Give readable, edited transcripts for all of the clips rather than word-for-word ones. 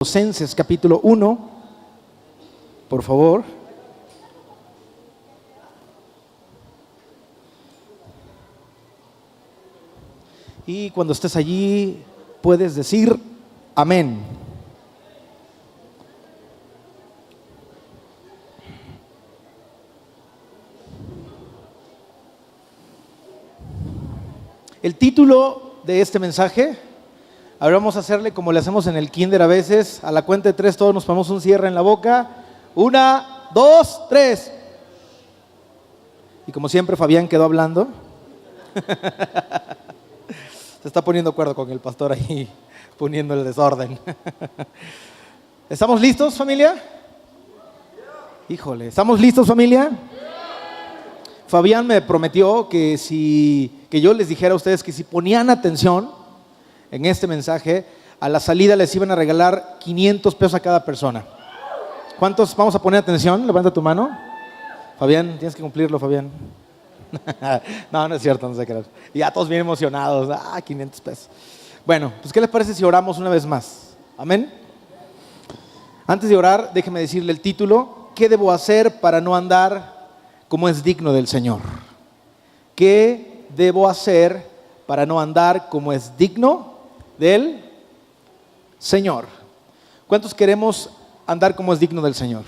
Colosenses capítulo 1, por favor. Y cuando estés allí, puedes decir amén. El título de este mensaje, ahora vamos a hacerle como le hacemos en el kinder a veces. A la cuenta de 3 todos nos ponemos un cierre en la boca. 1, 2, 3. Y como siempre Fabián quedó hablando. Se está poniendo de acuerdo con el pastor ahí, poniendo el desorden. ¿Estamos listos, familia? Híjole, ¿estamos listos, familia? Fabián me prometió que yo les dijera a ustedes que si ponían atención en este mensaje, a la salida les iban a regalar 500 pesos a cada persona. ¿Cuántos vamos a poner atención? Levanta tu mano. Fabián, tienes que cumplirlo, Fabián. No es cierto, no sé qué. Y ya todos bien emocionados. 500 pesos. Bueno, pues ¿qué les parece si oramos una vez más? Amén. Antes de orar, déjeme decirle el título. ¿Qué debo hacer para no andar como es digno del Señor? ¿Qué debo hacer para no andar como es digno del Señor? ¿Cuántos queremos andar como es digno del Señor?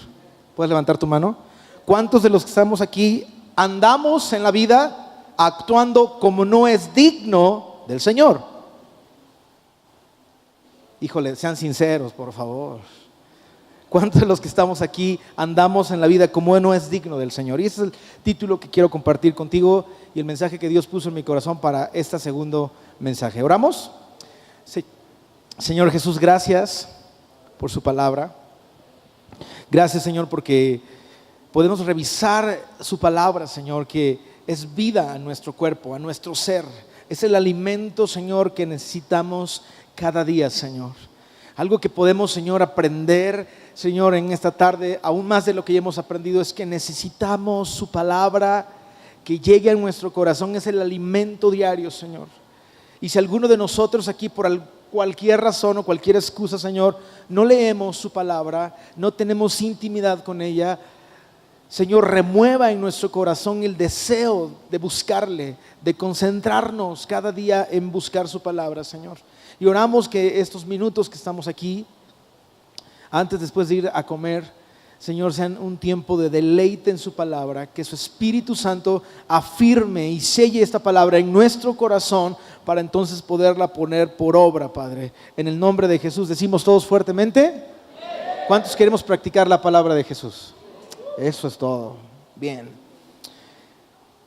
¿Puedes levantar tu mano? ¿Cuántos de los que estamos aquí andamos en la vida actuando como no es digno del Señor? Híjole, sean sinceros, por favor. ¿Cuántos de los que estamos aquí andamos en la vida como no es digno del Señor? Y ese es el título que quiero compartir contigo y el mensaje que Dios puso en mi corazón para este segundo mensaje. ¿Oramos? Sí. Señor Jesús, gracias por su palabra. Gracias, Señor, porque podemos revisar su palabra, Señor, que es vida a nuestro cuerpo, a nuestro ser. Es el alimento, Señor, que necesitamos cada día, Señor. Algo que podemos, Señor, aprender, Señor, en esta tarde, aún más de lo que ya hemos aprendido, es que necesitamos su palabra que llegue a nuestro corazón. Es el alimento diario, Señor. Y si alguno de nosotros aquí por cualquier razón o cualquier excusa, Señor, no leemos su palabra, no tenemos intimidad con ella, Señor, remueva en nuestro corazón el deseo de buscarle, de concentrarnos cada día en buscar su palabra, Señor. Y oramos que estos minutos que estamos aquí, después de ir a comer, Señor, sean un tiempo de deleite en su palabra, que su Espíritu Santo afirme y selle esta palabra en nuestro corazón para entonces poderla poner por obra, Padre. En el nombre de Jesús, decimos todos fuertemente. ¿Cuántos queremos practicar la palabra de Jesús? Eso es todo. Bien.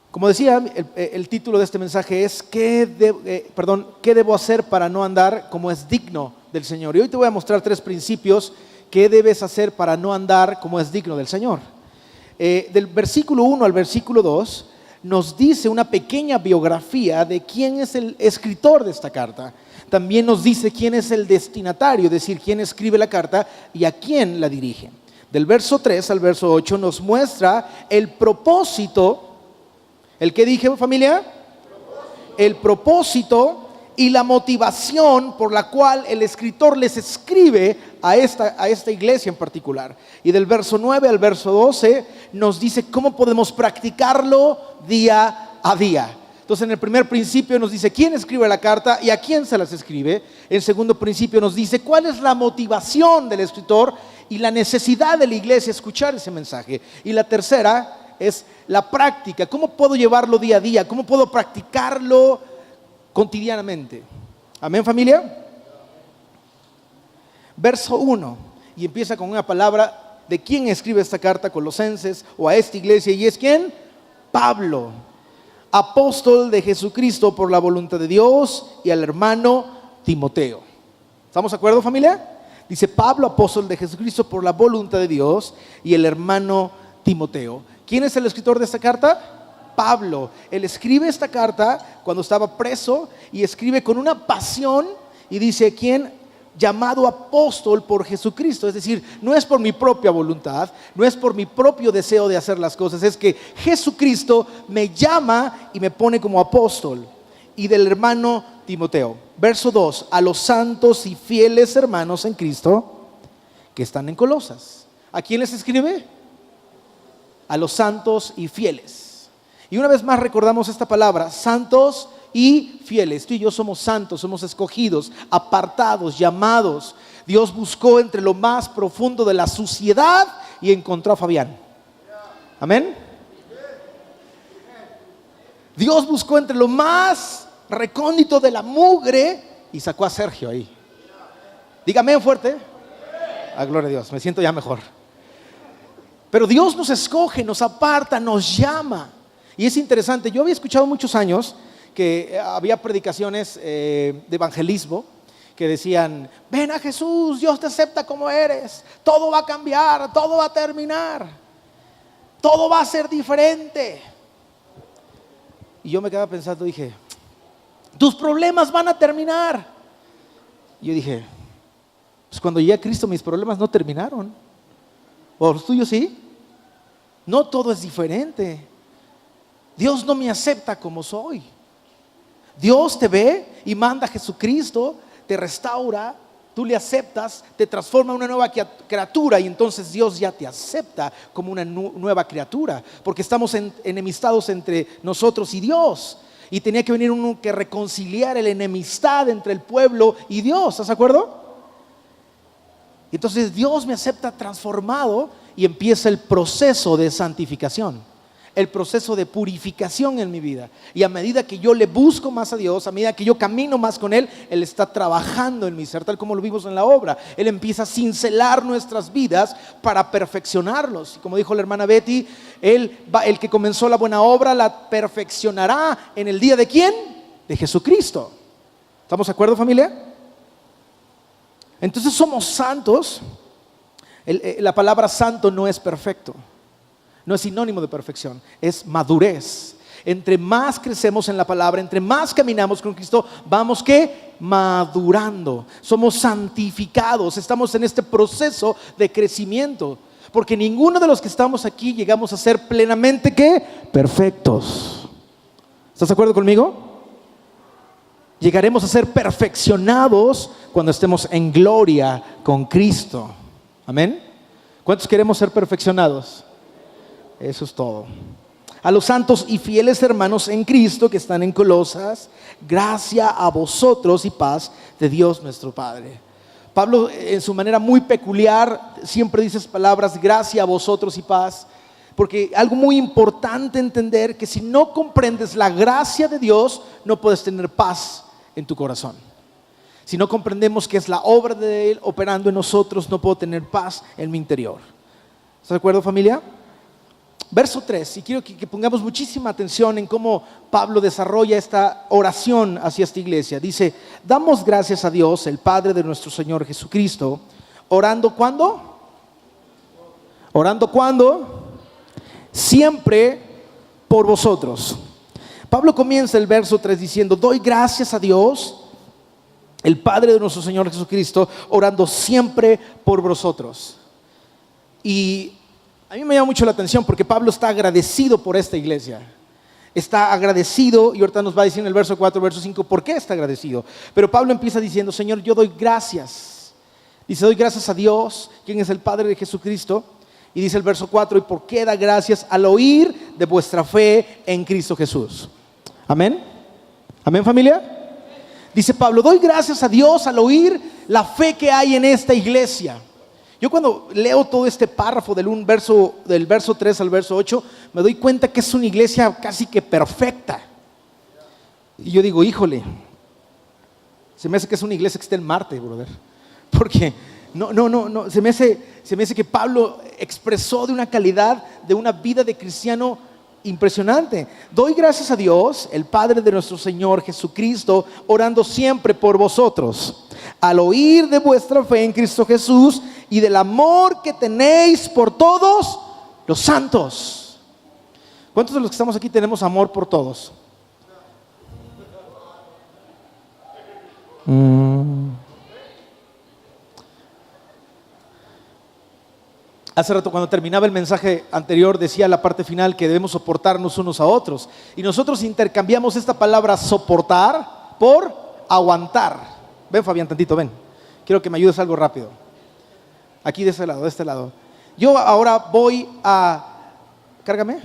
Como decía, el título de este mensaje es ¿qué debo hacer para no andar como es digno del Señor? Y hoy te voy a mostrar 3 principios que debes hacer para no andar como es digno del Señor. Del versículo 1 al versículo 2 nos dice una pequeña biografía de quién es el escritor de esta carta. También nos dice quién es el destinatario, es decir, quién escribe la carta y a quién la dirige. Del verso 3 al verso 8 nos muestra el propósito. ¿El qué dije, familia? El propósito y la motivación por la cual el escritor les escribe a esta iglesia en particular. Y del verso 9 al verso 12 nos dice cómo podemos practicarlo día a día. Entonces, en el primer principio nos dice quién escribe la carta y a quién se las escribe. En el segundo principio nos dice cuál es la motivación del escritor y la necesidad de la iglesia escuchar ese mensaje. Y la tercera es la práctica. ¿Cómo puedo llevarlo día a día? ¿Cómo puedo practicarlo cotidianamente? Amén, familia. Verso 1, y empieza con una palabra de quién escribe esta carta, Colosenses, o a esta iglesia, y es ¿quién? Pablo, apóstol de Jesucristo por la voluntad de Dios, y al hermano Timoteo. ¿Estamos de acuerdo, familia? Dice Pablo, apóstol de Jesucristo por la voluntad de Dios, y el hermano Timoteo. ¿Quién es el escritor de esta carta? Pablo. Él escribe esta carta cuando estaba preso y escribe con una pasión y dice, ¿quién? Llamado apóstol por Jesucristo. Es decir, no es por mi propia voluntad, no es por mi propio deseo de hacer las cosas, es que Jesucristo me llama y me pone como apóstol. Y del hermano Timoteo. Verso 2, a los santos y fieles hermanos en Cristo que están en Colosas. ¿A quién les escribe? A los santos y fieles. Y una vez más recordamos esta palabra, santos y fieles. Tú y yo somos santos, somos escogidos, apartados, llamados. Dios buscó entre lo más profundo de la suciedad y encontró a Fabián. Amén. Dios buscó entre lo más recóndito de la mugre y sacó a Sergio ahí. Dígame fuerte. Gloria a Dios, me siento ya mejor. Pero Dios nos escoge, nos aparta, nos llama. Y es interesante, yo había escuchado muchos años que había predicaciones de evangelismo que decían: ven a Jesús, Dios te acepta como eres, todo va a cambiar, todo va a terminar, todo va a ser diferente. Y yo me quedaba pensando, dije: tus problemas van a terminar. Y yo dije: pues cuando llegué a Cristo mis problemas no terminaron. ¿O los tuyos sí? No todo es diferente. Dios no me acepta como soy. Dios te ve y manda a Jesucristo, te restaura, tú le aceptas, te transforma en una nueva criatura y entonces Dios ya te acepta como una nueva criatura, porque estamos enemistados entre nosotros y Dios. Y tenía que venir uno que reconciliara la enemistad entre el pueblo y Dios. ¿Estás de acuerdo? Entonces Dios me acepta transformado y empieza el proceso de santificación, el proceso de purificación en mi vida. Y a medida que yo le busco más a Dios, a medida que yo camino más con Él, Él está trabajando en mi ser, tal como lo vimos en la obra. Él empieza a cincelar nuestras vidas para perfeccionarlos. Y como dijo la hermana Betty, el que comenzó la buena obra la perfeccionará en el día ¿de quién? De Jesucristo. ¿Estamos de acuerdo, familia? Entonces somos santos. La palabra santo no es perfecto, no es sinónimo de perfección, es madurez. Entre más crecemos en la palabra, entre más caminamos con Cristo, vamos ¿qué? Madurando. Somos santificados, estamos en este proceso de crecimiento, porque ninguno de los que estamos aquí llegamos a ser plenamente ¿qué? Perfectos. ¿Estás de acuerdo conmigo? Llegaremos a ser perfeccionados cuando estemos en gloria con Cristo. Amén. ¿Cuántos queremos ser perfeccionados? Eso es todo. A los santos y fieles hermanos en Cristo que están en Colosas, gracia a vosotros y paz de Dios nuestro Padre. Pablo, en su manera muy peculiar, siempre dice esas palabras: gracia a vosotros y paz. Porque algo muy importante entender, que si no comprendes la gracia de Dios, no puedes tener paz en tu corazón. Si no comprendemos que es la obra de Él operando en nosotros, no puedo tener paz en mi interior. ¿Estás de acuerdo, familia? Verso 3, y quiero que pongamos muchísima atención en cómo Pablo desarrolla esta oración hacia esta iglesia. Dice: damos gracias a Dios, el Padre de nuestro Señor Jesucristo, orando ¿cuándo? ¿Orando cuándo? Siempre por vosotros. Pablo comienza el verso 3 diciendo: doy gracias a Dios, el Padre de nuestro Señor Jesucristo, orando siempre por vosotros. Y a mí me llama mucho la atención porque Pablo está agradecido por esta iglesia. Está agradecido, y ahorita nos va a decir en el verso 4, verso 5 por qué está agradecido. Pero Pablo empieza diciendo: Señor, yo doy gracias. Dice: doy gracias a Dios, quien es el Padre de Jesucristo. Y dice el verso 4: ¿y por qué da gracias? Al oír de vuestra fe en Cristo Jesús. Amén. Amén, familia. Dice Pablo: doy gracias a Dios al oír la fe que hay en esta iglesia. Yo cuando leo todo este párrafo del verso 3 al verso 8, me doy cuenta que es una iglesia casi que perfecta. Y yo digo: híjole, se me hace que es una iglesia que está en Marte, brother. Porque no, se me hace que Pablo expresó de una calidad, de una vida de cristiano impresionante. Doy gracias a Dios, el Padre de nuestro Señor Jesucristo, orando siempre por vosotros, al oír de vuestra fe en Cristo Jesús y del amor que tenéis por todos los santos. ¿Cuántos de los que estamos aquí tenemos amor por todos? Hace rato, cuando terminaba el mensaje anterior, decía la parte final que debemos soportarnos unos a otros. Y nosotros intercambiamos esta palabra soportar por aguantar. Ven, Fabián, tantito, ven. Quiero que me ayudes algo rápido. Aquí de ese lado, de este lado. Yo ahora voy a... Cárgame.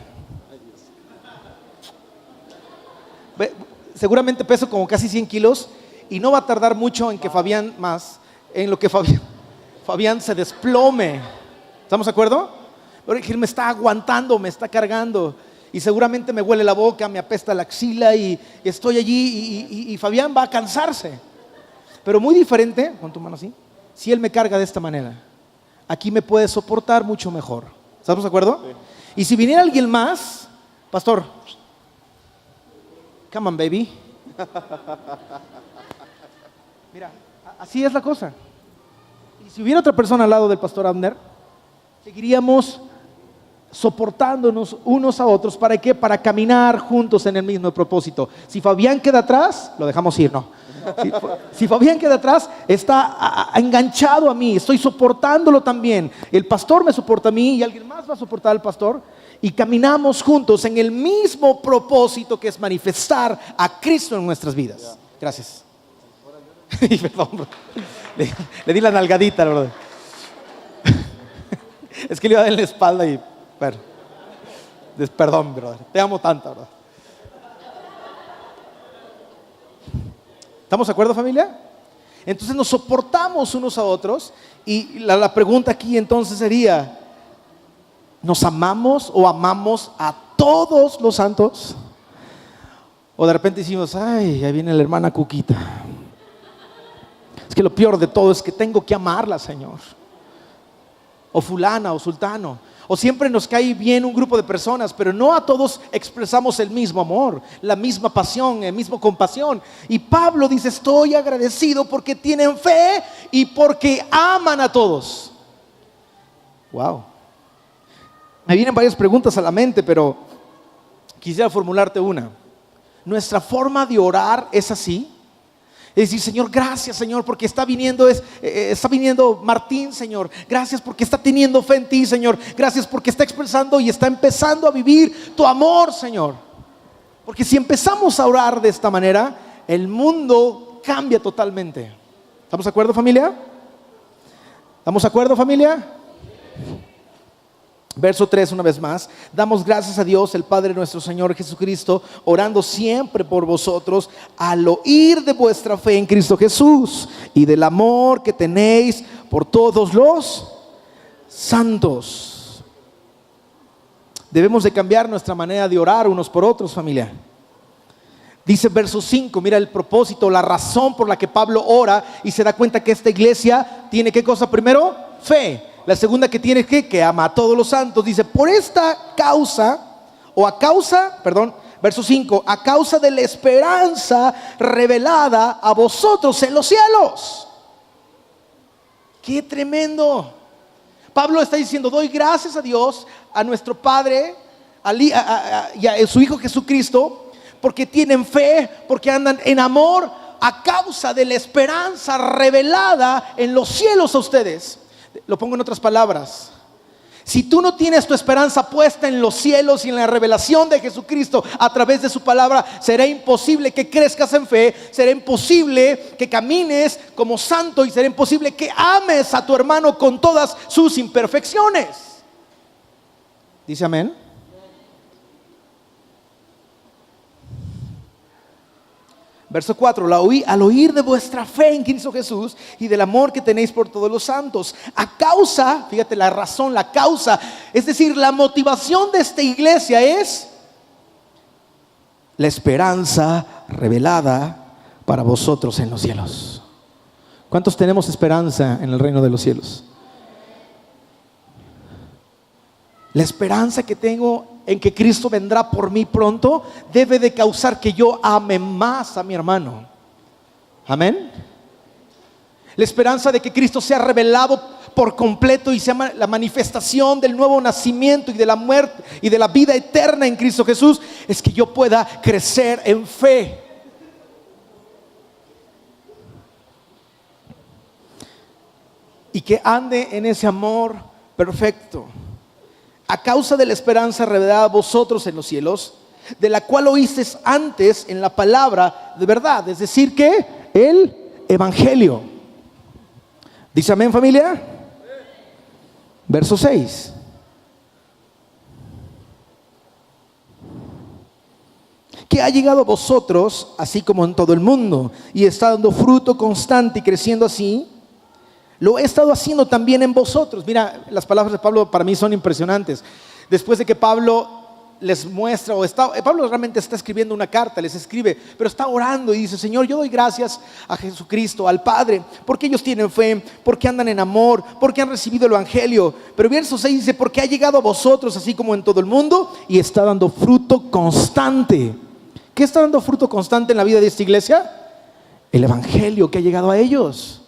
Seguramente peso como casi 100 kilos y no va a tardar mucho en que Fabián Fabián se desplome. ¿Estamos de acuerdo? Porque él me está aguantando, me está cargando y seguramente me huele la boca, me apesta la axila y estoy allí y Fabián va a cansarse. Pero muy diferente, con tu mano así, si él me carga de esta manera. Aquí me puede soportar mucho mejor. ¿Estamos de acuerdo? Sí. Y si viniera alguien más, pastor, come on, baby. Mira, así es la cosa. Y si hubiera otra persona al lado del pastor Abner, seguiríamos soportándonos unos a otros. ¿Para qué? Para caminar juntos en el mismo propósito. Si Fabián queda atrás, lo dejamos ir, no. Si Fabián queda atrás, está enganchado a mí, estoy soportándolo también. El pastor me soporta a mí y alguien más va a soportar al pastor. Y caminamos juntos en el mismo propósito que es manifestar a Cristo en nuestras vidas. Gracias. Perdón, bro. Le di la nalgadita, bro. Es que le iba a dar en la espalda y... Bueno, perdón, brother. Te amo tanto, bro. ¿Estamos de acuerdo, familia? Entonces nos soportamos unos a otros. Y la pregunta aquí entonces sería... ¿nos amamos o amamos a todos los santos? O de repente decimos, ay, ahí viene la hermana Cuquita. Es que lo peor de todo es que tengo que amarla, Señor. O fulana o sultano. O siempre nos cae bien un grupo de personas, pero no a todos expresamos el mismo amor, la misma pasión, el mismo compasión. Y Pablo dice, estoy agradecido porque tienen fe y porque aman a todos. Wow. Me vienen varias preguntas a la mente, pero quisiera formularte una. ¿Nuestra forma de orar es así? Es decir, Señor, gracias, Señor, porque está viniendo Martín, Señor. Gracias porque está teniendo fe en ti, Señor. Gracias porque está expresando y está empezando a vivir tu amor, Señor. Porque si empezamos a orar de esta manera, el mundo cambia totalmente. ¿Estamos de acuerdo, familia? ¿Estamos de acuerdo, familia? Verso 3 una vez más, damos gracias a Dios el Padre de nuestro Señor Jesucristo, orando siempre por vosotros al oír de vuestra fe en Cristo Jesús y del amor que tenéis por todos los santos. Debemos de cambiar nuestra manera de orar unos por otros, familia. Dice verso 5, mira el propósito, la razón por la que Pablo ora y se da cuenta que esta iglesia tiene ¿qué cosa primero? Fe. La segunda que tiene que ama a todos los santos. Dice, por esta causa, verso 5, a causa de la esperanza revelada a vosotros en los cielos. ¡Qué tremendo! Pablo está diciendo, doy gracias a Dios, a nuestro Padre y a su Hijo Jesucristo, porque tienen fe, porque andan en amor, a causa de la esperanza revelada en los cielos a ustedes. Lo pongo en otras palabras. Si tú no tienes tu esperanza puesta en los cielos y en la revelación de Jesucristo a través de su palabra, será imposible que crezcas en fe, será imposible que camines como santo y será imposible que ames a tu hermano con todas sus imperfecciones. ¿Dice amén? Verso 4, al oír de vuestra fe en Cristo Jesús y del amor que tenéis por todos los santos, a causa, fíjate la razón, la causa, es decir, la motivación de esta iglesia es la esperanza revelada para vosotros en los cielos. ¿Cuántos tenemos esperanza en el reino de los cielos? La esperanza que tengo en que Cristo vendrá por mí pronto debe de causar que yo ame más a mi hermano. Amén. La esperanza de que Cristo sea revelado por completo y sea la manifestación del nuevo nacimiento y de la muerte y de la vida eterna en Cristo Jesús es que yo pueda crecer en fe. Y que ande en ese amor perfecto. A causa de la esperanza revelada a vosotros en los cielos, de la cual oísteis antes en la palabra de verdad, es decir que el evangelio. ¿Dice amén, familia? Verso 6. Que ha llegado a vosotros, así como en todo el mundo, y está dando fruto constante y creciendo así, lo he estado haciendo también en vosotros. Mira, las palabras de Pablo para mí son impresionantes. Después de que Pablo les muestra, Pablo realmente está escribiendo una carta, les escribe, pero está orando y dice: Señor, yo doy gracias a Jesucristo, al Padre, porque ellos tienen fe, porque andan en amor, porque han recibido el Evangelio. Pero verso 6 dice: porque ha llegado a vosotros, así como en todo el mundo, y está dando fruto constante. ¿Qué está dando fruto constante en la vida de esta iglesia? El Evangelio que ha llegado a ellos.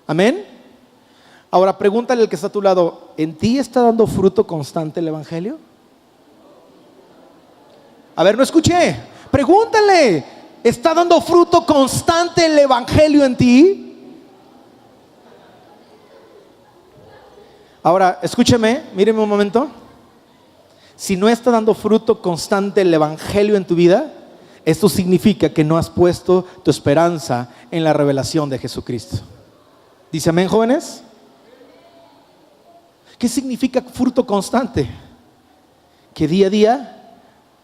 Amén. Ahora pregúntale al que está a tu lado: ¿en ti está dando fruto constante el Evangelio? A ver, no escuché. Pregúntale: ¿está dando fruto constante el Evangelio en ti? Ahora, escúcheme, míreme un momento. Si no está dando fruto constante el Evangelio en tu vida, esto significa que no has puesto tu esperanza en la revelación de Jesucristo. ¿Dice amén, jóvenes? ¿Qué significa fruto constante? Que día a día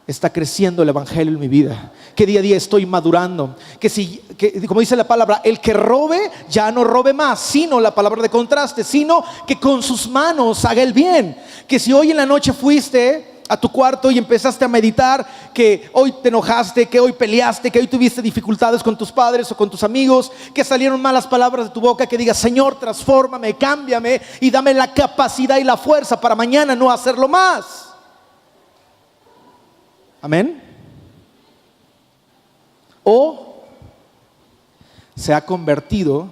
está creciendo el Evangelio en mi vida, que día a día estoy madurando, que como dice la palabra, el que robe ya no robe más, sino la palabra de contraste, sino que con sus manos haga el bien. Que si hoy en la noche fuiste a tu cuarto y empezaste a meditar, que hoy te enojaste, que hoy peleaste, que hoy tuviste dificultades con tus padres o con tus amigos, que salieron malas palabras de tu boca, que digas: Señor, transfórmame, cámbiame y dame la capacidad y la fuerza para mañana no hacerlo más. Amén. O se ha convertido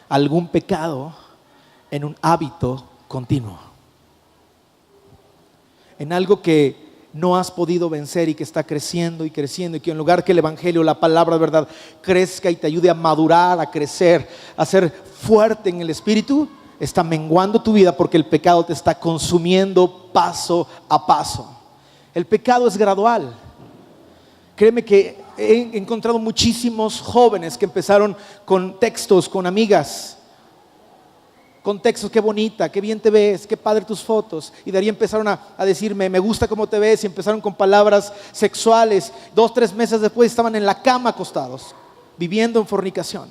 algún pecado en un hábito continuo, en algo que no has podido vencer y que está creciendo y creciendo, y que en lugar que el Evangelio, la palabra de verdad, crezca y te ayude a madurar, a crecer, a ser fuerte en el Espíritu, está menguando tu vida porque el pecado te está consumiendo paso a paso. El pecado es gradual. Créeme que he encontrado muchísimos jóvenes que empezaron con textos, con amigas, con textos: qué bonita, qué bien te ves, qué padre tus fotos. Y de ahí empezaron a decirme: me gusta cómo te ves. Y empezaron con palabras sexuales. 2, 3 meses después estaban en la cama acostados, viviendo en fornicación.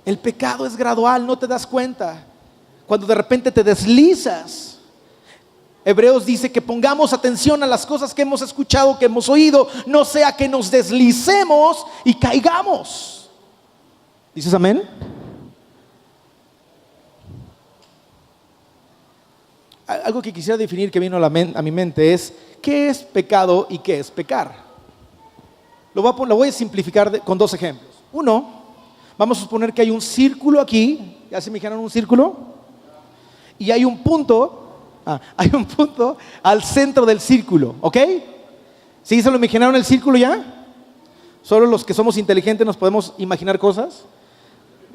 El pecado es gradual, no te das cuenta. Cuando de repente te deslizas. Hebreos dice que pongamos atención a las cosas que hemos escuchado, que hemos oído, no sea que nos deslicemos y caigamos. ¿Dices amén? Algo que quisiera definir, que vino a mi mente, es: ¿qué es pecado y qué es pecar? Lo voy a simplificar con 2 ejemplos. Uno, vamos a suponer que hay un círculo aquí. ¿Ya se me imaginaron un círculo? Y hay un punto al centro del círculo, ¿ok? ¿Sí se lo imaginaron el círculo ya? Solo los que somos inteligentes nos podemos imaginar cosas.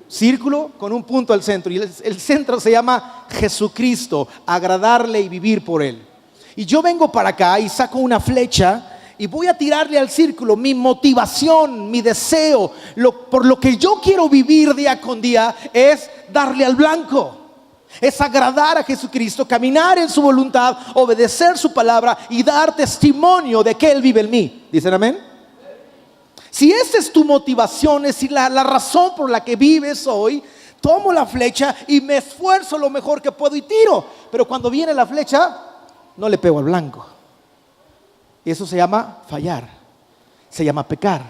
Círculo con un punto al centro, y el centro se llama Jesucristo, agradarle y vivir por Él. Y yo vengo para acá y saco una flecha y voy a tirarle al círculo mi motivación, mi deseo, por lo que yo quiero vivir día con día, es darle al blanco. Es agradar a Jesucristo, caminar en su voluntad, obedecer su palabra y dar testimonio de que Él vive en mí. ¿Dicen amén? Si esa es tu motivación, es la razón por la que vives hoy, tomo la flecha y me esfuerzo lo mejor que puedo y tiro. Pero cuando viene la flecha, no le pego al blanco. Y eso se llama fallar, se llama pecar.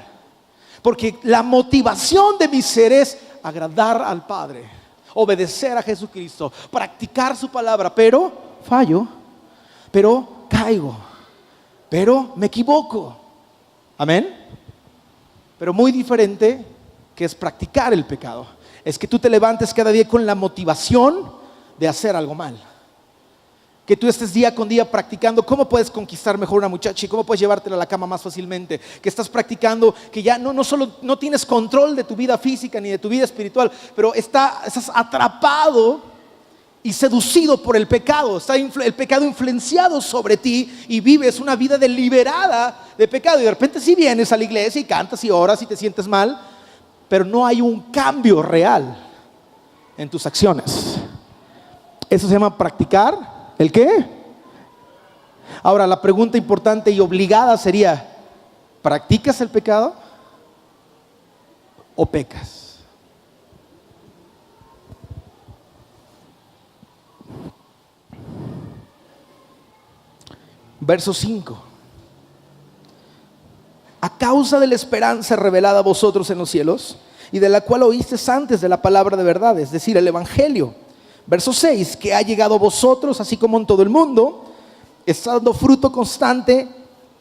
Porque la motivación de mi ser es agradar al Padre, obedecer a Jesucristo, practicar su palabra, pero fallo, pero caigo, pero me equivoco. Amén. Pero muy diferente que es practicar el pecado, es que tú te levantes cada día con la motivación de hacer algo mal. Que tú estés día con día practicando cómo puedes conquistar mejor a una muchacha y cómo puedes llevártela a la cama más fácilmente. Que estás practicando que ya no solo no tienes control de tu vida física ni de tu vida espiritual, pero estás atrapado y seducido por el pecado. Está el pecado influenciado sobre ti y vives una vida deliberada de pecado. Y de repente sí vienes a la iglesia y cantas y oras y te sientes mal, pero no hay un cambio real en tus acciones. Eso se llama practicar. ¿El qué? Ahora, la pregunta importante y obligada sería, ¿practicas el pecado o pecas? Verso 5. A causa de la esperanza revelada a vosotros en los cielos, y de la cual oísteis antes de la palabra de verdad, es decir, el evangelio. Verso 6, que ha llegado a vosotros, así como en todo el mundo, está dando fruto constante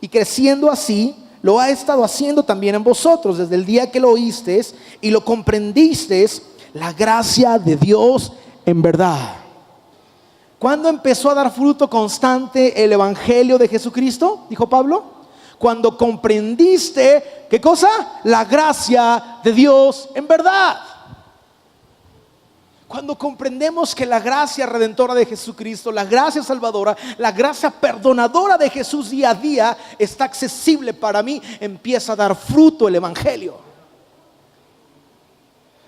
y creciendo así, lo ha estado haciendo también en vosotros, desde el día que lo oísteis y lo comprendisteis, la gracia de Dios en verdad. ¿Cuándo empezó a dar fruto constante el evangelio de Jesucristo? Dijo Pablo. Cuando comprendiste, ¿qué cosa? La gracia de Dios en verdad. Cuando comprendemos que la gracia redentora de Jesucristo, la gracia salvadora, la gracia perdonadora de Jesús día a día está accesible para mí, empieza a dar fruto el evangelio.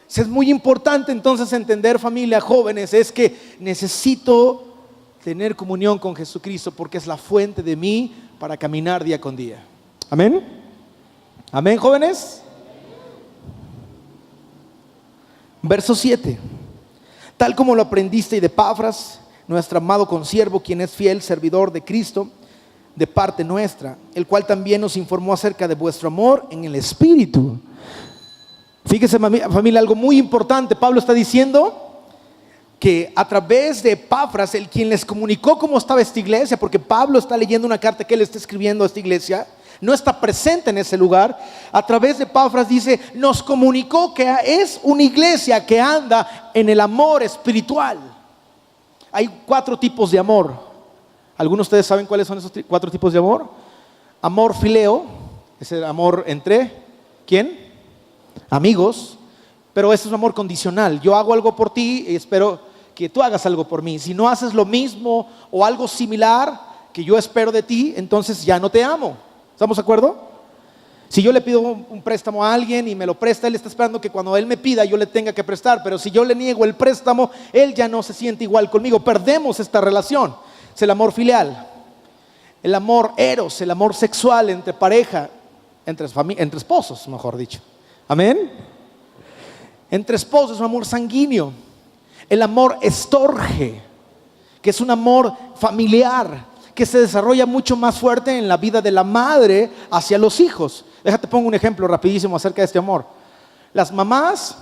Es muy importante entonces entender, familia, jóvenes, es que necesito tener comunión con Jesucristo porque es la fuente de mí para caminar día con día. Amén. Amén, jóvenes. Verso 7. Tal como lo aprendiste de Epafras, nuestro amado consiervo, quien es fiel servidor de Cristo, de parte nuestra, el cual también nos informó acerca de vuestro amor en el Espíritu. Fíjese, familia, algo muy importante. Pablo está diciendo que a través de Epafras, el quien les comunicó cómo estaba esta iglesia, porque Pablo está leyendo una carta que él está escribiendo a esta iglesia, no está presente en ese lugar. A través de Epafras dice, nos comunicó que es una iglesia que anda en el amor espiritual. Hay 4 tipos de amor. ¿Algunos de ustedes saben cuáles son esos 4 tipos de amor? Amor fileo, es el amor entre, ¿quién? Amigos. Pero ese es un amor condicional. Yo hago algo por ti y espero que tú hagas algo por mí. Si no haces lo mismo o algo similar que yo espero de ti, entonces ya no te amo. ¿Estamos de acuerdo? Si yo le pido un préstamo a alguien y me lo presta, él está esperando que cuando él me pida yo le tenga que prestar. Pero si yo le niego el préstamo, él ya no se siente igual conmigo. Perdemos esta relación. Es el amor filial. El amor eros, el amor sexual entre pareja, entre esposos, mejor dicho. Amén. Entre esposos es un amor sanguíneo. El amor estorge, que es un amor familiar, que se desarrolla mucho más fuerte en la vida de la madre hacia los hijos. Déjate pongo un ejemplo rapidísimo acerca de este amor. Las mamás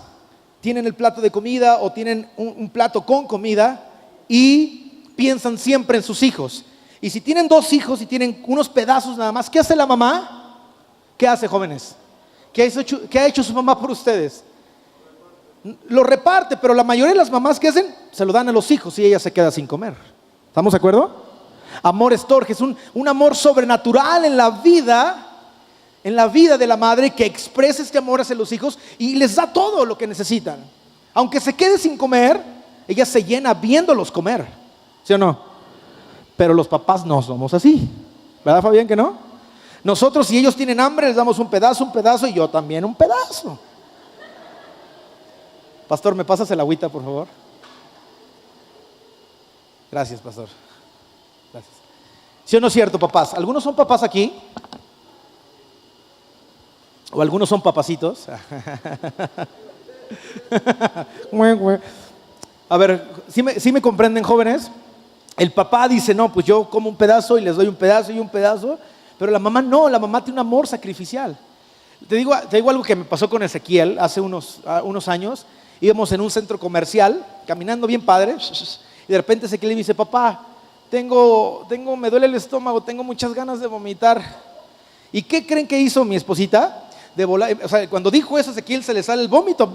tienen el plato de comida o tienen un plato con comida y piensan siempre en sus hijos. Y si tienen 2 hijos y tienen unos pedazos nada más, ¿qué hace la mamá? ¿Qué hace, jóvenes? ¿Qué ha hecho su mamá por ustedes? Lo reparte, pero la mayoría de las mamás, ¿qué hacen? Se lo dan a los hijos y ella se queda sin comer. ¿Estamos de acuerdo? Amor estorge, es un amor sobrenatural en la vida de la madre que expresa este amor hacia los hijos y les da todo lo que necesitan. Aunque se quede sin comer, ella se llena viéndolos comer, ¿sí o no? Pero los papás no somos así, ¿verdad, Fabián, que no? Nosotros, si ellos tienen hambre, les damos un pedazo y yo también un pedazo. Pastor, ¿me pasas el agüita, por favor? Gracias, pastor. Gracias. ¿Sí o no es cierto, papás? ¿Algunos son papás aquí? ¿O algunos son papacitos? A ver, ¿sí me comprenden, jóvenes? El papá dice, no, pues yo como un pedazo y les doy un pedazo y un pedazo. Pero la mamá no, la mamá tiene un amor sacrificial. Te digo algo que me pasó con Ezequiel hace unos años. Íbamos en un centro comercial, caminando bien padre, y de repente Ezequiel me dice, papá, me duele el estómago, tengo muchas ganas de vomitar. ¿Y qué creen que hizo mi esposita? O sea, cuando dijo eso, Ezequiel se le sale el vómito,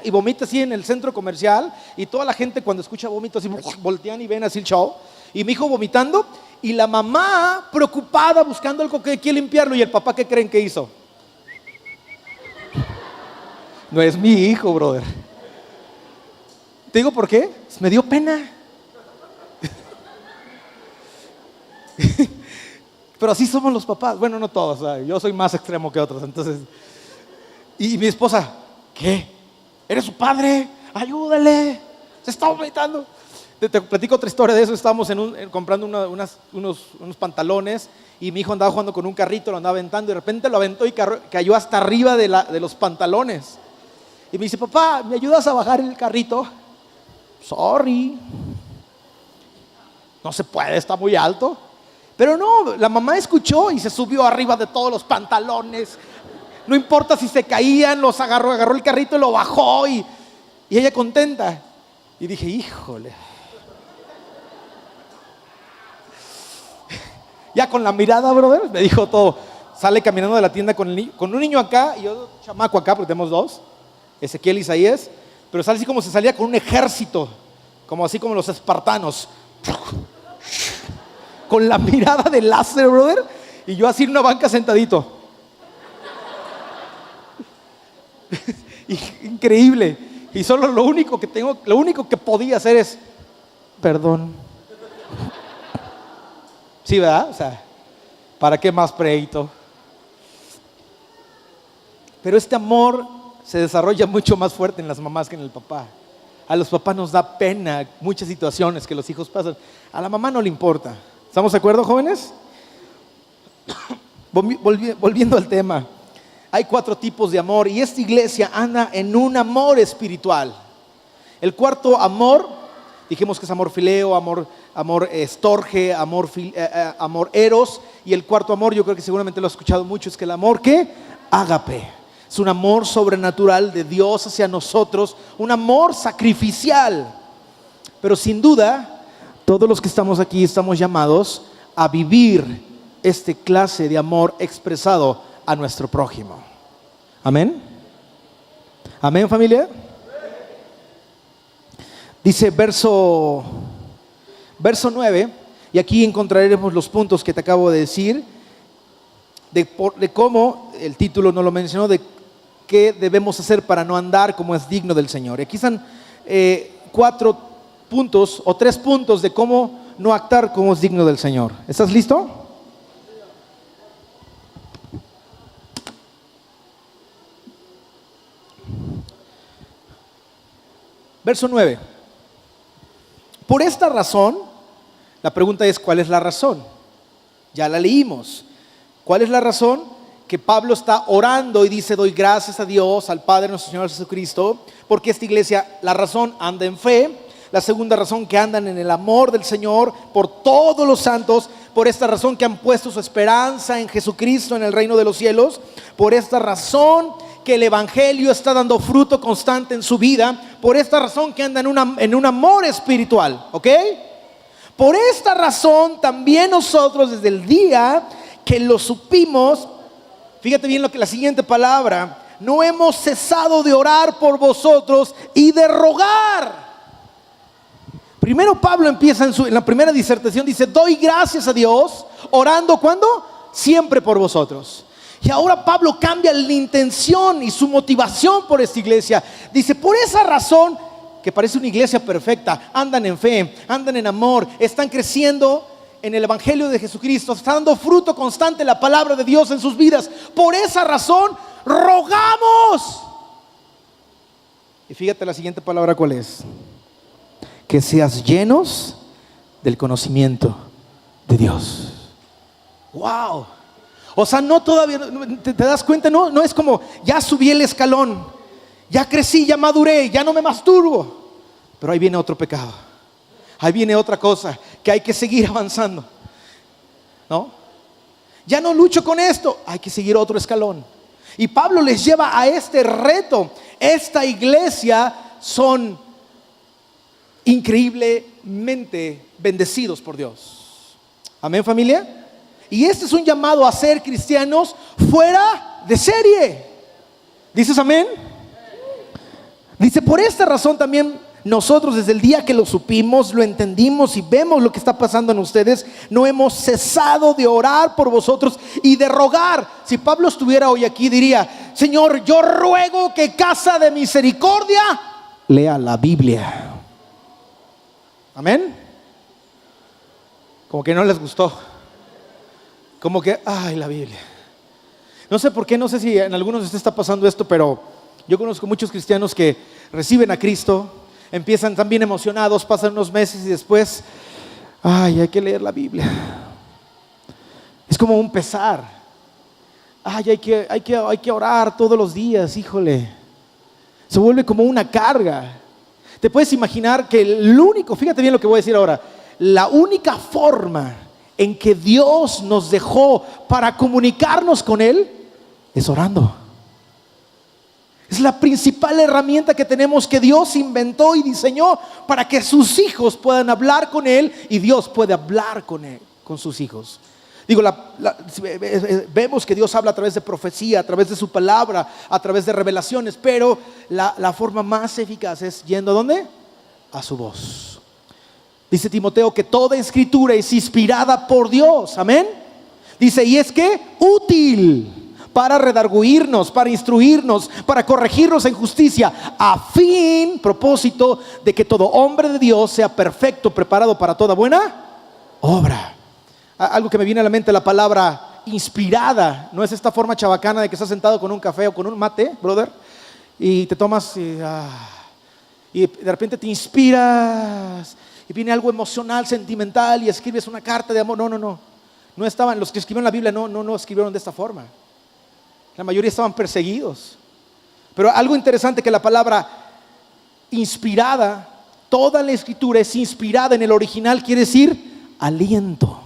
y vomita así en el centro comercial, y toda la gente cuando escucha vómito así, voltean y ven así el show, y mi hijo vomitando, y la mamá preocupada buscando algo que quiere limpiarlo, y el papá, ¿qué creen que hizo? No es mi hijo, brother. ¿Te digo por qué? Me dio pena. Pero así somos los papás. Bueno, no todos, ¿sabes? Yo soy más extremo que otros. Entonces, y mi esposa, ¿qué? ¿Eres su padre? Ayúdale. Se está vomitando. Te platico otra historia de eso. Estábamos comprando unos pantalones y mi hijo andaba jugando con un carrito, lo andaba aventando y de repente lo aventó y cayó hasta arriba de los pantalones. Y me dice, papá, ¿me ayudas a bajar el carrito? Sorry. No se puede, está muy alto. Pero no, la mamá escuchó y se subió arriba de todos los pantalones. No importa si se caían, los agarró el carrito y lo bajó y ella contenta. Y dije, híjole. Ya con la mirada, brother, me dijo todo. Sale caminando de la tienda con un niño acá y otro chamaco acá, porque tenemos dos, Ezequiel y Isaías. Pero sale así como si salía con un ejército, como así como los espartanos. Con la mirada de láser, brother. Y yo así en una banca sentadito. Increíble. Y solo lo único que podía hacer es perdón. Sí, ¿verdad? O sea, ¿para qué más pleito? Pero este amor se desarrolla mucho más fuerte en las mamás que en el papá. A los papás nos da pena muchas situaciones que los hijos pasan. A la mamá no le importa. ¿Estamos de acuerdo, jóvenes? Volviendo al tema. Hay 4 tipos de amor y esta iglesia anda en un amor espiritual. El cuarto amor, dijimos que es amor fileo, amor estorge, amor eros. Y el cuarto amor, yo creo que seguramente lo has escuchado mucho, es que el amor, ¿qué? Ágape. Es un amor sobrenatural de Dios hacia nosotros, un amor sacrificial. Pero sin duda, todos los que estamos aquí estamos llamados a vivir este clase de amor expresado a nuestro prójimo. Amén. Amén, familia. Dice verso 9, y aquí encontraremos los puntos que te acabo de decir, de cómo, el título no lo mencionó, de qué debemos hacer para no andar como es digno del Señor. Y aquí están 4 puntos o 3 puntos de cómo no actuar como es digno del Señor. ¿Estás listo? Verso 9. Por esta razón, la pregunta es, ¿cuál es la razón? Ya la leímos. ¿Cuál es la razón? Que Pablo está orando y dice, doy gracias a Dios, al Padre nuestro Señor Jesucristo, porque esta iglesia, la razón, anda en fe. La segunda razón, que andan en el amor del Señor por todos los santos. Por esta razón, que han puesto su esperanza en Jesucristo, en el reino de los cielos. Por esta razón, que el evangelio está dando fruto constante en su vida. Por esta razón, que andan en un amor espiritual. ¿Ok? Por esta razón, también nosotros desde el día que lo supimos, fíjate bien la siguiente palabra, no hemos cesado de orar por vosotros y de rogar. Primero Pablo empieza en la primera disertación, dice, doy gracias a Dios, orando, ¿cuándo? Siempre por vosotros. Y ahora Pablo cambia la intención y su motivación por esta iglesia. Dice, por esa razón, que parece una iglesia perfecta, andan en fe, andan en amor, están creciendo en el evangelio de Jesucristo, está dando fruto constante la palabra de Dios en sus vidas. Por esa razón, rogamos. Y fíjate la siguiente palabra, ¿cuál es? Que seas llenos del conocimiento de Dios. Wow. O sea, no todavía, ¿te das cuenta? No es como, ya subí el escalón, ya crecí, ya maduré, ya no me masturbo. Pero ahí viene otro pecado. Ahí viene otra cosa que hay que seguir avanzando. ¿No? Ya no lucho con esto, hay que seguir otro escalón. Y Pablo les lleva a este reto. Esta iglesia son increíblemente bendecidos por Dios. Amén, familia. Y este es un llamado a ser cristianos fuera de serie. ¿Dices amén? Dice, por esta razón también nosotros desde el día que lo supimos, lo entendimos y vemos lo que está pasando en ustedes, no hemos cesado de orar por vosotros y de rogar. Si Pablo estuviera hoy aquí diría, Señor, yo ruego que Casa de Misericordia lea la Biblia. Amén. Como que no les gustó. Como que, ay, la Biblia. No sé por qué, no sé si en algunos de ustedes está pasando esto, pero yo conozco muchos cristianos que reciben a Cristo, empiezan también emocionados, pasan unos meses y después, ay, hay que leer la Biblia. Es como un pesar. Ay, hay que orar todos los días, híjole. Se vuelve como una carga. Te puedes imaginar que fíjate bien lo que voy a decir ahora, la única forma en que Dios nos dejó para comunicarnos con Él es orando. Es la principal herramienta que tenemos, que Dios inventó y diseñó para que sus hijos puedan hablar con Él y Dios puede hablar con Él, con sus hijos. Digo, vemos que Dios habla a través de profecía, a través de su palabra, a través de revelaciones, pero la forma más eficaz es yendo ¿a dónde? A su voz. Dice Timoteo que toda escritura es inspirada por Dios, amén. Dice, y es que útil para redarguirnos, para instruirnos, para corregirnos en justicia, propósito de que todo hombre de Dios sea perfecto, preparado para toda buena obra. Algo que me viene a la mente, la palabra inspirada, no es esta forma chabacana de que estás sentado con un café o con un mate, brother, y te tomas y de repente te inspiras y viene algo emocional, sentimental y escribes una carta de amor. No estaban, los que escribieron la Biblia no escribieron de esta forma. La mayoría estaban perseguidos. Pero algo interesante, que la palabra inspirada, toda la escritura es inspirada en el original, quiere decir aliento,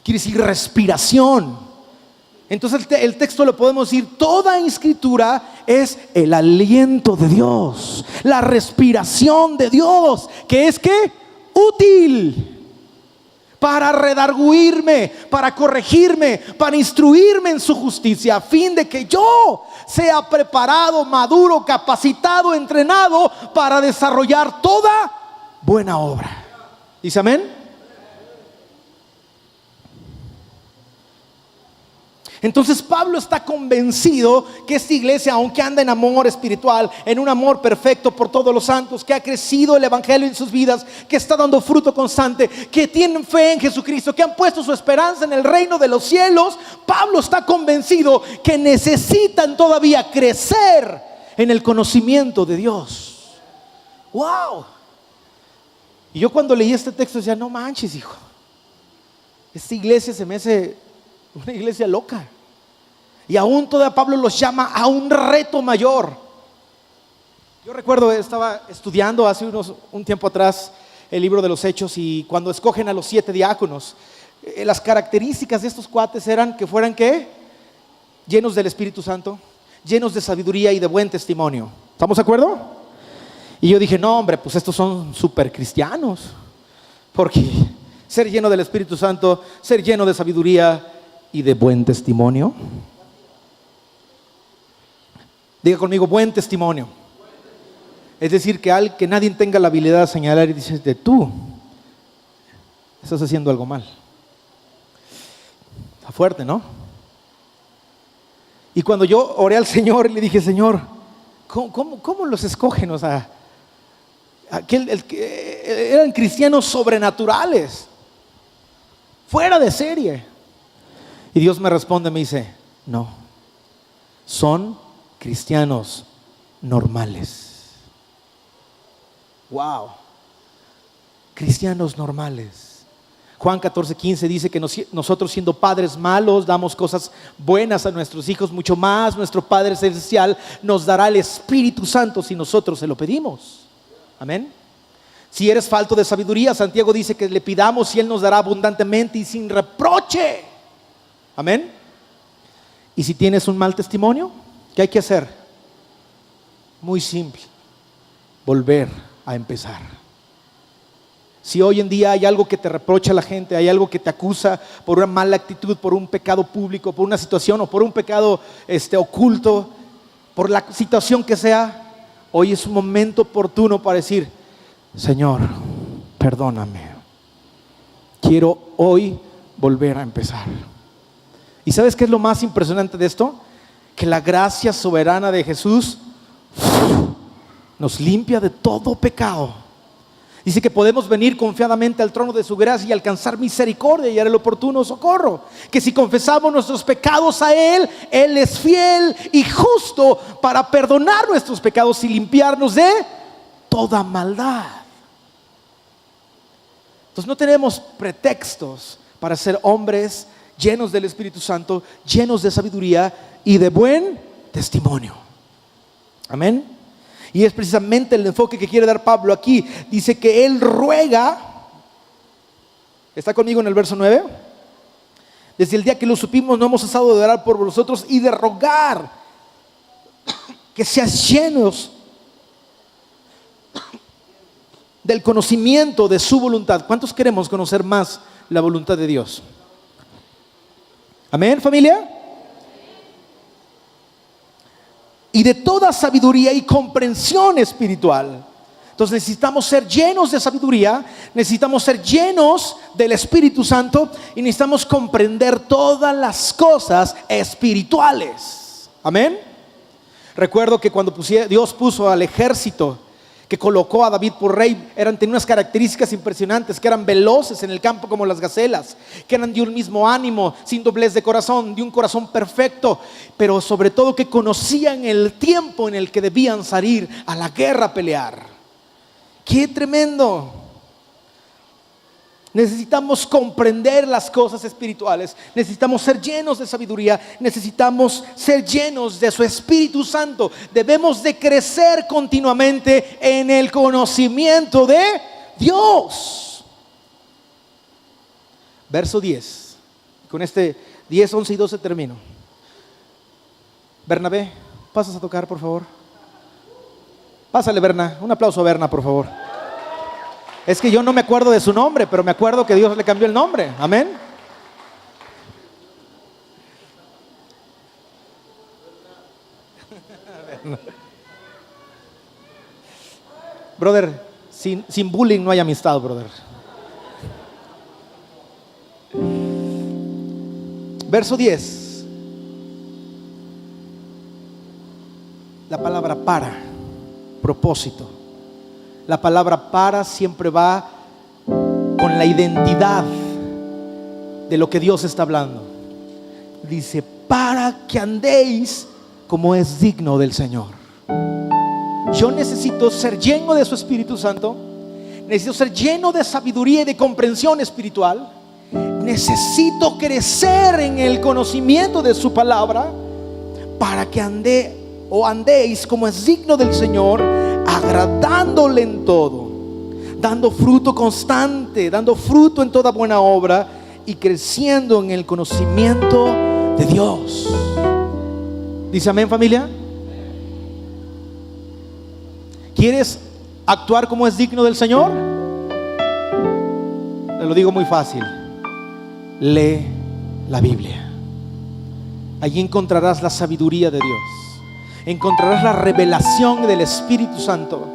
quiere decir respiración. Entonces el texto lo podemos decir, toda escritura es el aliento de Dios, la respiración de Dios, que es ¿qué? Útil para redarguirme, para corregirme, para instruirme en su justicia, a fin de que yo sea preparado, maduro, capacitado, entrenado para desarrollar toda buena obra. ¿Dice amén? Entonces Pablo está convencido que esta iglesia, aunque anda en amor espiritual, en un amor perfecto por todos los santos, que ha crecido el evangelio en sus vidas, que está dando fruto constante, que tienen fe en Jesucristo, que han puesto su esperanza en el reino de los cielos, Pablo está convencido que necesitan todavía crecer en el conocimiento de Dios. ¡Wow! Y yo cuando leí este texto decía, no manches, hijo, esta iglesia se me hace una iglesia loca. Y aún todavía Pablo los llama a un reto mayor. Yo recuerdo, estaba estudiando hace un tiempo atrás el libro de los Hechos, y cuando escogen a los 7 diáconos, las características de estos cuates eran que fueran ¿qué? Llenos del Espíritu Santo, llenos de sabiduría y de buen testimonio. ¿Estamos de acuerdo? Y yo dije, no hombre, pues estos son súper cristianos, porque ser lleno del Espíritu Santo, ser lleno de sabiduría y de buen testimonio. Diga conmigo, buen testimonio. Es decir, que nadie tenga la habilidad de señalar y decirte, tú estás haciendo algo mal. Está fuerte, ¿no? Y cuando yo oré al Señor y le dije, Señor, ¿cómo los escogen? O sea, eran cristianos sobrenaturales, fuera de serie. Y Dios me responde, me dice, no, son cristianos normales. Wow, cristianos normales. Juan 14:15 dice que nosotros, siendo padres malos, damos cosas buenas a nuestros hijos, mucho más nuestro Padre Celestial nos dará el Espíritu Santo si nosotros se lo pedimos. Amén. Si eres falto de sabiduría, Santiago dice que le pidamos y Él nos dará abundantemente y sin reproche. Amén. Y si tienes un mal testimonio, ¿qué hay que hacer? Muy simple, volver a empezar. Si hoy en día hay algo que te reprocha la gente, hay algo que te acusa por una mala actitud, por un pecado público, por una situación o por un pecado oculto, por la situación que sea, hoy es un momento oportuno para decir, Señor, perdóname, quiero hoy volver a empezar. ¿Y sabes qué es lo más impresionante de esto? Que la gracia soberana de Jesús nos limpia de todo pecado. Dice que podemos venir confiadamente al trono de su gracia y alcanzar misericordia y el oportuno socorro. Que si confesamos nuestros pecados a Él, Él es fiel y justo para perdonar nuestros pecados y limpiarnos de toda maldad. Entonces no tenemos pretextos para ser hombres llenos del Espíritu Santo, llenos de sabiduría y de buen testimonio. Amén. Y es precisamente el enfoque que quiere dar Pablo aquí. Dice que él ruega. ¿Está conmigo en el verso 9? Desde el día que lo supimos no hemos cesado de orar por vosotros y de rogar que seas llenos del conocimiento de su voluntad. ¿Cuántos queremos conocer más la voluntad de Dios? Amén, familia. Y de toda sabiduría y comprensión espiritual. Entonces necesitamos ser llenos de sabiduría, necesitamos ser llenos del Espíritu Santo y necesitamos comprender todas las cosas espirituales. Amén. Recuerdo que cuando Dios puso al ejército que colocó a David por rey, tenían unas características impresionantes, que eran veloces en el campo como las gacelas, que eran de un mismo ánimo, sin doblez de corazón, de un corazón perfecto, pero sobre todo que conocían el tiempo en el que debían salir a la guerra a pelear. ¡Qué tremendo! Necesitamos comprender las cosas espirituales, necesitamos ser llenos de sabiduría, necesitamos ser llenos de su Espíritu Santo. Debemos de crecer continuamente en el conocimiento de Dios. Verso 10. Con este 10, 11 y 12 termino. Bernabé, ¿pasas a tocar, por favor? Pásale, Berna. Un aplauso a Berna, por favor. Es que yo no me acuerdo de su nombre, pero me acuerdo que Dios le cambió el nombre. Amén. Brother, sin bullying no hay amistad, brother. Verso 10. La palabra para, propósito. La palabra para siempre va con la identidad de lo que Dios está hablando. Dice, para que andéis como es digno del Señor. Yo necesito ser lleno de su Espíritu Santo. Necesito ser lleno de sabiduría y de comprensión espiritual. Necesito crecer en el conocimiento de su palabra para que andéis como es digno del Señor, agradándole en todo, dando fruto constante, dando fruto en toda buena obra y creciendo en el conocimiento de Dios. Dice amén, familia. ¿Quieres actuar como es digno del Señor? Te lo digo muy fácil. Lee la Biblia. Allí encontrarás la sabiduría de Dios. Encontrarás la revelación del Espíritu Santo.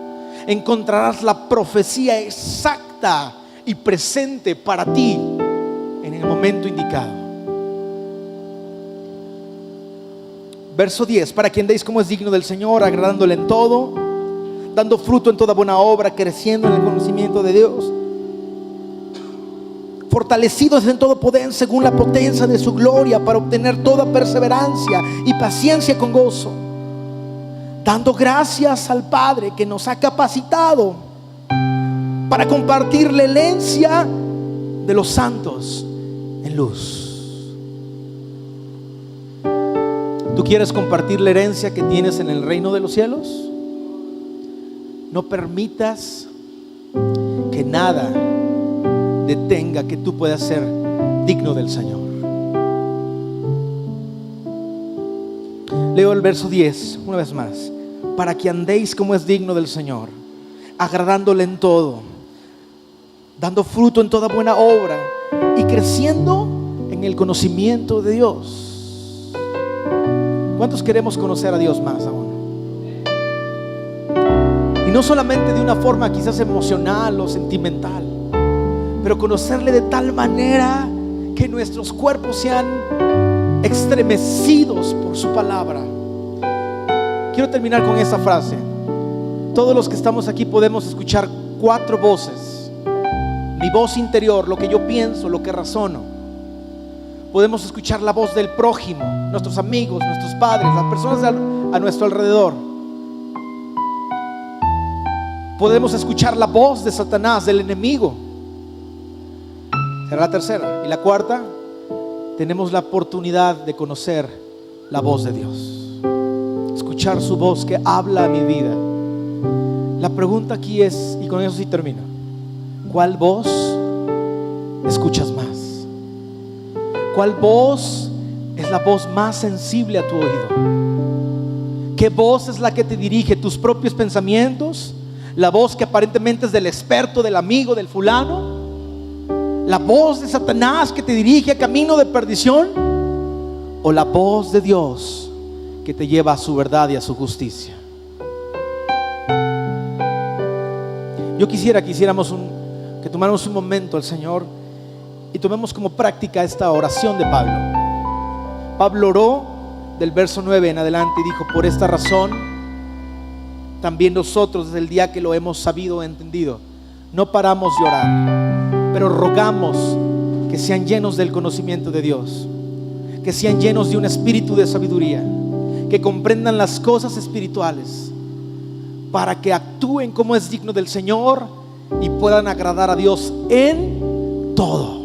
Encontrarás la profecía exacta y presente para ti en el momento indicado. Verso 10. Para que andéis como es digno del Señor, agradándole en todo, dando fruto en toda buena obra, creciendo en el conocimiento de Dios, fortalecidos en todo poder según la potencia de su gloria, para obtener toda perseverancia y paciencia con gozo, dando gracias al Padre que nos ha capacitado para compartir la herencia de los santos en luz. ¿Tú quieres compartir la herencia que tienes en el reino de los cielos? No permitas que nada detenga que tú puedas ser digno del Señor. Leo el verso 10 una vez más. Para que andéis como es digno del Señor, agradándole en todo, dando fruto en toda buena obra y creciendo en el conocimiento de Dios. ¿Cuántos queremos conocer a Dios más aún? Y no solamente de una forma quizás emocional o sentimental, pero conocerle de tal manera que nuestros cuerpos sean estremecidos por su palabra. Quiero terminar con esta frase. Todos los que estamos aquí podemos escuchar 4 voces: mi voz interior, lo que yo pienso, lo que razono. Podemos escuchar la voz del prójimo, nuestros amigos, nuestros padres, las personas a nuestro alrededor. Podemos escuchar la voz de Satanás, del enemigo. Será la tercera. Y la cuarta, tenemos la oportunidad de conocer la voz de Dios, escuchar su voz que habla a mi vida. La pregunta aquí es, y con eso sí termino: ¿cuál voz escuchas más? ¿Cuál voz es la voz más sensible a tu oído? ¿Qué voz es la que te dirige? ¿Tus propios pensamientos? ¿La voz que aparentemente es del experto, del amigo, del fulano? ¿La voz de Satanás que te dirige a camino de perdición? ¿O la voz de Dios que te lleva a su verdad y a su justicia? Yo quisiera que que tomáramos un momento al Señor y tomemos como práctica esta oración de Pablo. Pablo oró del verso 9 en adelante y dijo: por esta razón también nosotros, desde el día que lo hemos sabido e entendido, no paramos de orar, pero rogamos que sean llenos del conocimiento de Dios, que sean llenos de un espíritu de sabiduría, que comprendan las cosas espirituales, para que actúen como es digno del Señor y puedan agradar a Dios en todo.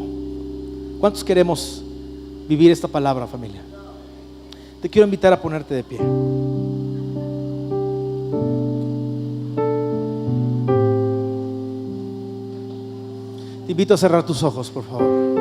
¿Cuántos queremos vivir esta palabra, familia? Te quiero invitar a ponerte de pie. Te invito a cerrar tus ojos, por favor.